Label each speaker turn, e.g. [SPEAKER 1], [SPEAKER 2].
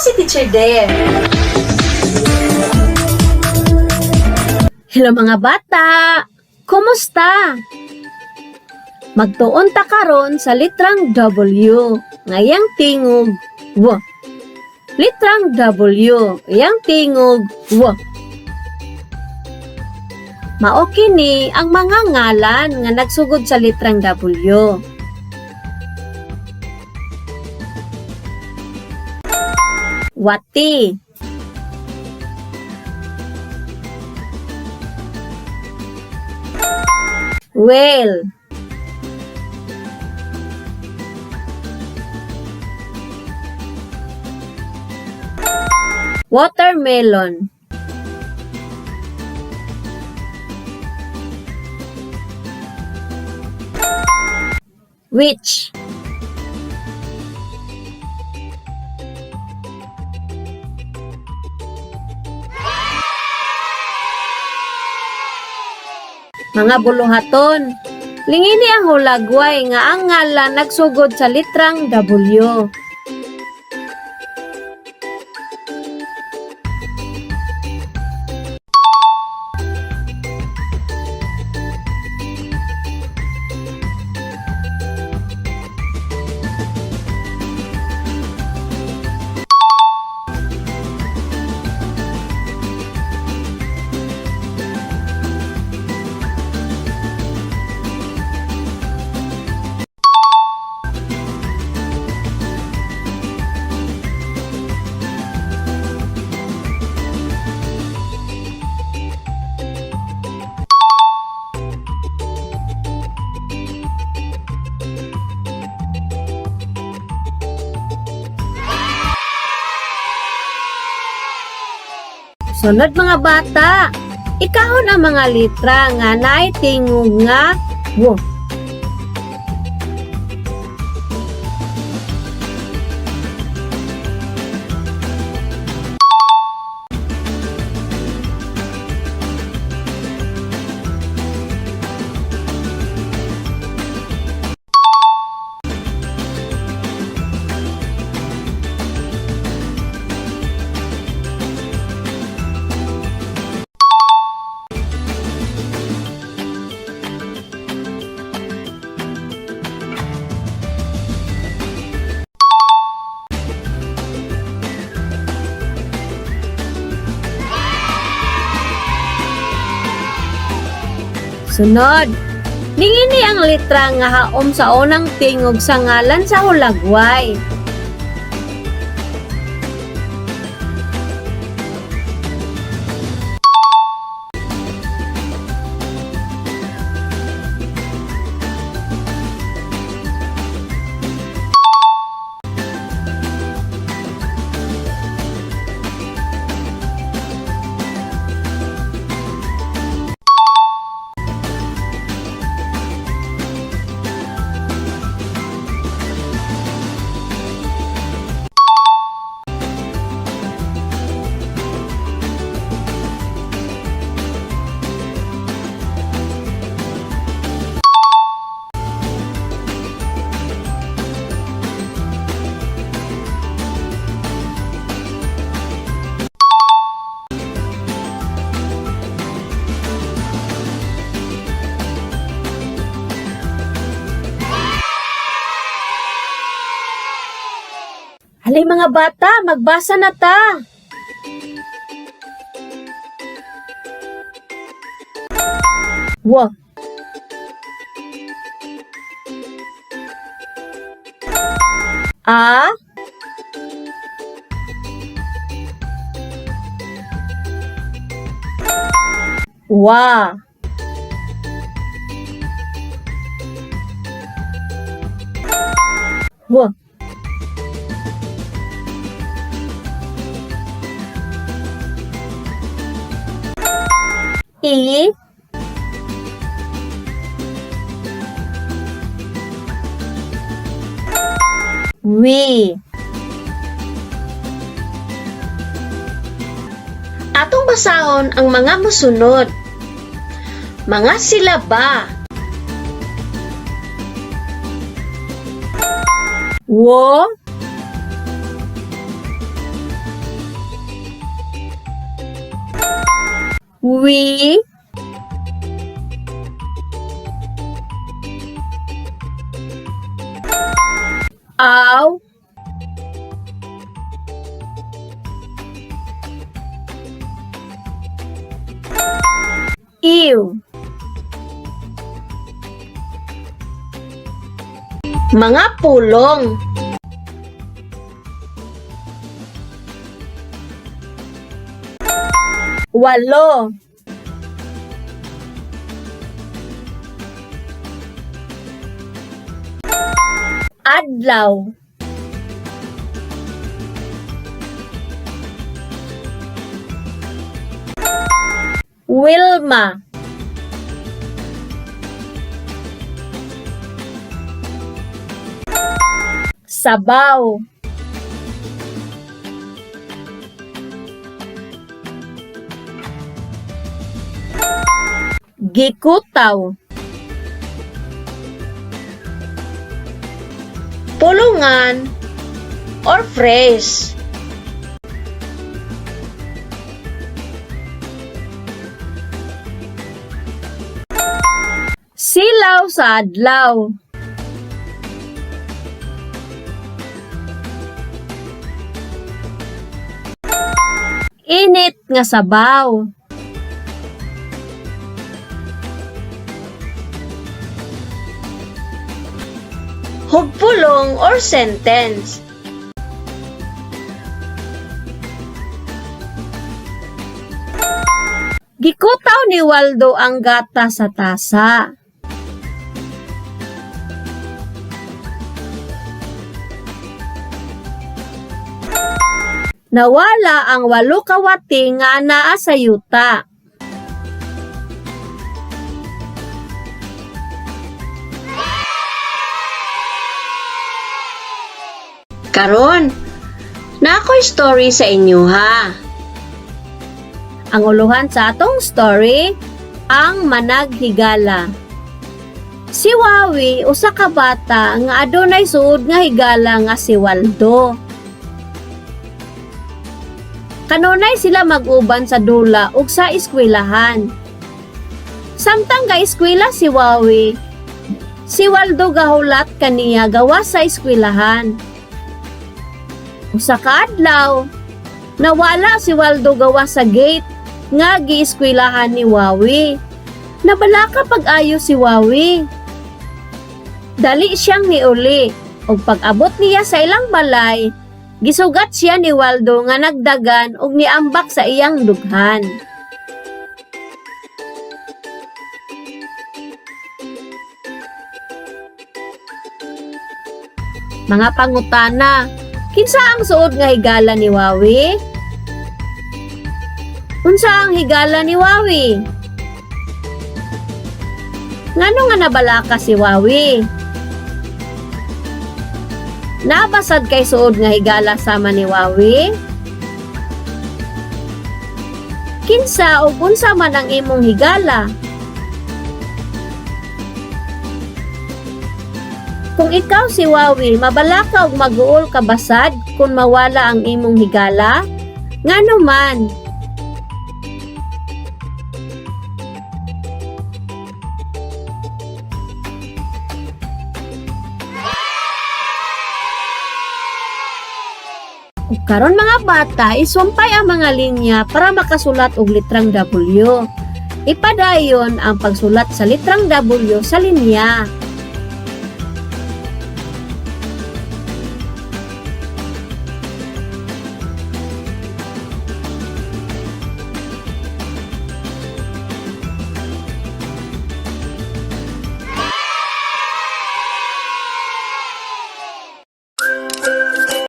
[SPEAKER 1] si Teacher Dare.
[SPEAKER 2] Hello mga bata! Kumusta? Magtuon ta karon sa litrang W, ngayang tingog W. Litrang W, ngayang tingog W. Mao kini ang mga ngalan nga nagsugod sa litrang W. Wati, whale, watermelon, witch, mga buluhaton. Lingini ang hulagway nga ang ngalan nagsugod sa litrang W. Sunod mga bata, ikahon ang mga litra nga naay tingog nga W. Sunod, ningini ang litra nga haom sa unang tingog sa ngalan sa hulagway. Halay mga bata, magbasa na ta! W. A. Wa. W. I. We. Atong basahon ang mga mosunod. Mga silaba. Wo. we, aw, ew. Mga pulong. Walo. Adlaw. Wilma. Sabaw. Gikutaw. Pulungan or fresh. Silaw sa adlaw. Init nga sabaw. Hugpulong or sentence. Gikutaw ni Waldo ang gata sa tasa. Nawala ang 8 kawati nga anaa sa yuta. Karon, na ako'y story sa inyo ha. Ang uluhan sa atong story, ang managhigala. Si Wawi, usa ka bata nga adunay suod nga higala nga si Waldo. Kanunay sila mag-uban sa dula ug sa eskwelahan. Samtang ga eskwela si Wawi, si Waldo gahulat kaniya gawas sa eskwelahan. Usa ka adlaw, nawala si Waldo gawas sa gate nga gieskwelahan ni Wawi. Nabalaka pag-ayo si Wawi. Dali siyang niuli ug pag-abot niya sa ilang balay, gisugat siya ni Waldo nga nagdagan ug niambak sa iyang dughan. Mga pangutana, kinsa ang suod nga higala ni Wawi? Unsa ang higala ni Wawi? Ngano nga nabalaka si Wawi? Nabasad kay suod nga higala sama ni Wawi? Kinsa o unsa man ang imong higala? Kung ikaw si Wawi, mabalaka og mag-uol ka basad kung mawala ang imong higala? Ngano man? Karon mga bata, isumpay ang mga linya para makasulat og litrang W. Ipadayon ang pagsulat sa litrang W sa linya.